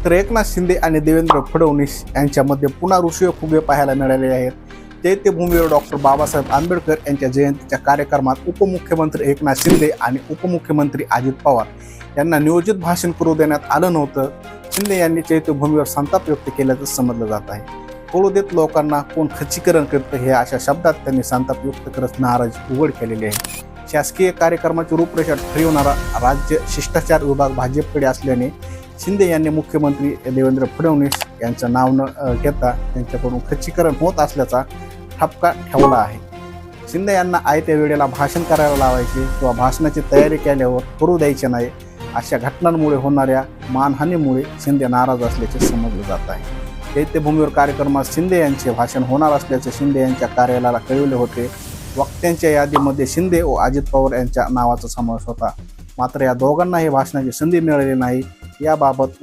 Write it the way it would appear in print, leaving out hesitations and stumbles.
तर एकनाथ शिंदे आणि देवेंद्र फडणवीस यांच्यामध्ये पुन्हा ऋषीय फुगे पाहायला मिळाले आहेत। चैत्यभूमीवर डॉक्टर बाबासाहेब आंबेडकर यांच्या जयंतीच्या कार्यक्रमात उपमुख्यमंत्री एकनाथ शिंदे आणि उपमुख्यमंत्री अजित पवार यांना नियोजित भाषण करू देण्यात आलं नव्हतं। शिंदे यांनी चैत्यभूमीवर संताप व्यक्त केल्याचं समजलं जात आहे। कळू देत लोकांना कोण खच्चीकरण करतं हे अशा शब्दात त्यांनी संताप व्यक्त करत नाराजी उघड केलेली आहे। शासकीय कार्यक्रमाची रूपरेषा ठरवणारा राज्य शिष्टाचार विभाग भाजपकडे असल्याने शिंदे यांनी मुख्यमंत्री देवेंद्र फडणवीस यांचं नाव न घेता त्यांच्याकडून खच्चीकरण होत असल्याचा ठपका ठेवला आहे। शिंदे यांना आयत्या वेळेला भाषण करायला लावायचे किंवा भाषणाची तयारी केल्यावर करू द्यायचे नाही, अशा घटनांमुळे होणाऱ्या मानहानीमुळे शिंदे नाराज असल्याचे समजले जात आहे। चैत्यभूमीवर कार्यक्रमात शिंदे यांचे भाषण होणार असल्याचे शिंदे यांच्या कार्यालयाला कळविले होते। वक्त्यांच्या यादीमध्ये शिंदे व अजित पवार यांच्या नावाचा समावेश होता, मात्र या दोघांना हे भाषणाची संधी मिळाली नाही। याबाबत